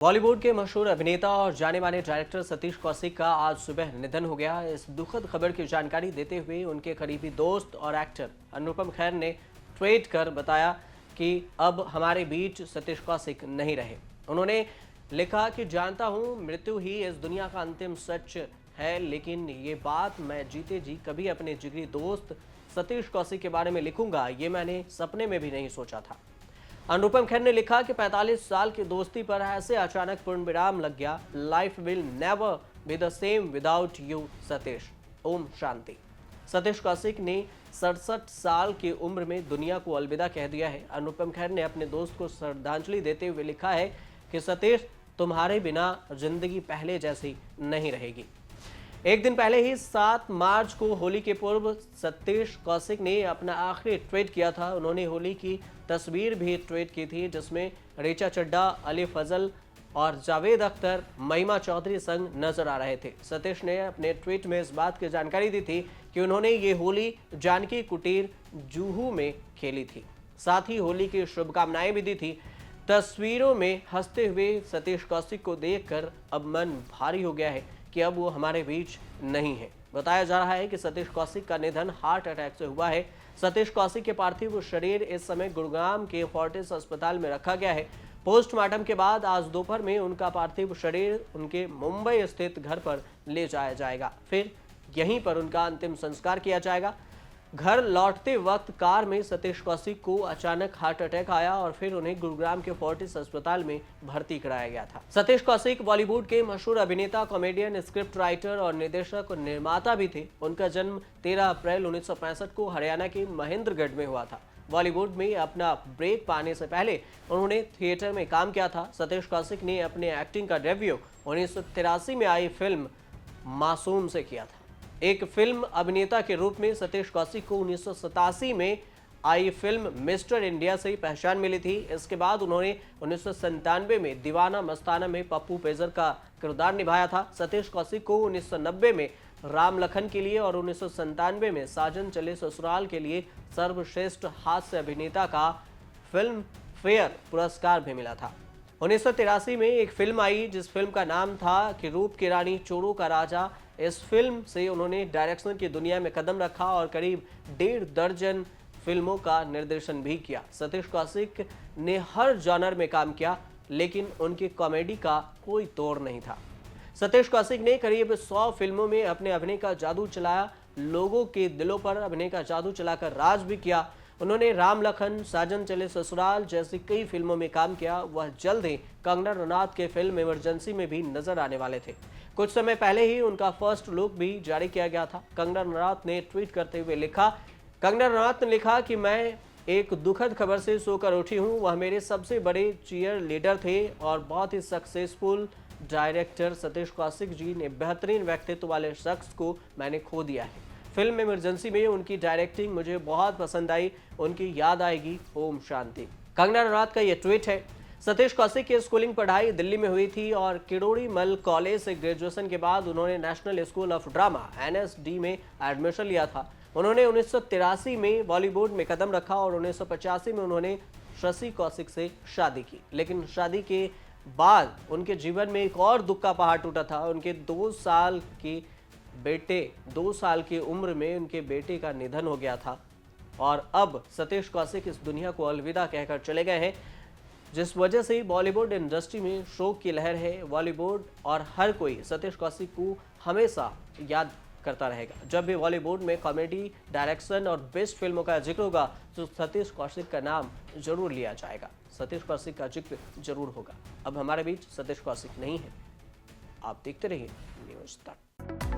बॉलीवुड के मशहूर अभिनेता और जाने माने डायरेक्टर सतीश कौशिक का आज सुबह निधन हो गया। इस दुखद खबर की जानकारी देते हुए उनके करीबी दोस्त और एक्टर अनुपम खेर ने ट्वीट कर बताया कि अब हमारे बीच सतीश कौशिक नहीं रहे। उन्होंने लिखा कि जानता हूं मृत्यु ही इस दुनिया का अंतिम सच है, लेकिन ये बात मैं जीते जी कभी अपने जिगरी दोस्त सतीश कौशिक के बारे में लिखूंगा, ये मैंने सपने में भी नहीं सोचा था। अनुपम खेर ने लिखा कि 45 साल की दोस्ती पर ऐसे अचानक पूर्ण विराम लग गया। Life will never be the same without you Satish. ओम शांति। सतीश कौशिक ने 67 साल की उम्र में दुनिया को अलविदा कह दिया है। अनुपम खेर ने अपने दोस्त को श्रद्धांजलि देते हुए लिखा है कि सतीश, तुम्हारे बिना जिंदगी पहले जैसी नहीं रहेगी। एक दिन पहले ही 7 मार्च को होली के पूर्व सतीश कौशिक ने अपना आखिरी ट्वीट किया था। उन्होंने होली की तस्वीर भी ट्वीट की थी, जिसमें ऋचा चड्ढा, अली फजल और जावेद अख्तर महिमा चौधरी संग नजर आ रहे थे। सतीश ने अपने ट्वीट में इस बात की जानकारी दी थी कि उन्होंने ये होली जानकी कुटीर जुहू में खेली थी। साथ ही होली की शुभकामनाएं भी दी थी। तस्वीरों में हंसते हुए सतीश कौशिक को देखकर अब मन भारी हो गया है कि अब वो हमारे बीच नहीं है। बताया जा रहा है कि सतीश कौशिक का निधन हार्ट अटैक से हुआ है। सतीश कौशिक के पार्थिव शरीर इस समय गुड़गांव के फोर्टिस अस्पताल में रखा गया है। पोस्टमार्टम के बाद आज दोपहर में उनका पार्थिव शरीर उनके मुंबई स्थित घर पर ले जाया जाएगा। फिर यहीं पर उनका अंतिम संस्कार किया जाएगा। घर लौटते वक्त कार में सतीश कौशिक को अचानक हार्ट अटैक आया और फिर उन्हें गुरुग्राम के फोर्टिस अस्पताल में भर्ती कराया गया था। सतीश कौशिक बॉलीवुड के मशहूर अभिनेता, कॉमेडियन, स्क्रिप्ट राइटर और निर्देशक और निर्माता भी थे। उनका जन्म 13 अप्रैल 1965 को हरियाणा के महेंद्रगढ़ में हुआ था। बॉलीवुड में अपना ब्रेक पाने से पहले उन्होंने थिएटर में काम किया था। सतीश कौशिक ने अपने एक्टिंग का डेब्यू 1983 में आई फिल्म मासूम से किया था। एक फिल्म अभिनेता के रूप में सतीश कौशिक को 1987 में आई फिल्म मिस्टर इंडिया से पहचान मिली थी। इसके बाद उन्होंने 1997 में दीवाना मस्ताना में पप्पू पेजर का किरदार निभाया था। सतीश कौशिक को 1990 में राम लखन के लिए और 1997 में साजन चले ससुराल के लिए सर्वश्रेष्ठ हास्य अभिनेता का फिल्म फेयर पुरस्कार भी मिला था। 1983 में एक फिल्म आई जिस फिल्म का नाम था कि रूप की रानी चोरों का राजा। इस फिल्म से उन्होंने डायरेक्शन की दुनिया में कदम रखा और करीब 1.5 दर्जन फिल्मों का निर्देशन भी किया। सतीश कौशिक ने हर जॉनर में काम किया, लेकिन उनकी कॉमेडी का कोई तोड़ नहीं था। सतीश कौशिक ने करीब 100 फिल्मों में अपने अभिनय का जादू चलाया। लोगों के दिलों पर अभिनय का जादू चलाकर राज भी किया। उन्होंने राम लखन, साजन चले ससुराल जैसी कई फिल्मों में काम किया। वह जल्द ही कंगना रनौत के फिल्म इमरजेंसी में भी नजर आने वाले थे। कुछ समय पहले ही उनका फर्स्ट लुक भी जारी किया गया था। कंगना रनौत ने ट्वीट करते हुए लिखा कि मैं एक दुखद खबर से सोकर उठी हूं। वह मेरे सबसे बड़े चीयर लीडर थे और बहुत ही सक्सेसफुल डायरेक्टर सतीश कौशिक जी ने बेहतरीन व्यक्तित्व वाले शख्स को मैंने खो दिया है। फिल्म इमरजेंसी में उनकी डायरेक्टिंग मुझे बहुत पसंद आई। उनकी याद आएगी। ओम शांति। कंगना रनौत का यह ट्वीट है। सतीश कौशिक की स्कूलिंग पढ़ाई दिल्ली में हुई थी और किरोड़ी मल कॉलेज से ग्रेजुएशन के बाद उन्होंने national school of drama (NSD) में एडमिशन लिया था। उन्होंने 1983 में बॉलीवुड में कदम रखा और 1985 में उन्होंने शशि कौशिक से शादी की। लेकिन शादी के बाद उनके जीवन में एक और दुख का पहाड़ टूटा था। उनके 2 साल की उम्र में उनके बेटे का निधन हो गया था और अब सतीश कौशिक इस दुनिया को अलविदा कहकर चले गए हैं, जिस वजह से बॉलीवुड इंडस्ट्री में शोक की लहर है। बॉलीवुड और हर कोई सतीश कौशिक को हमेशा याद करता रहेगा। जब भी बॉलीवुड में कॉमेडी, डायरेक्शन और बेस्ट फिल्मों का जिक्र होगा तो सतीश कौशिक का नाम जरूर लिया जाएगा। सतीश कौशिक का जिक्र जरूर होगा। अब हमारे बीच सतीश कौशिक नहीं है। आप देखते रहिए न्यूज़ तक।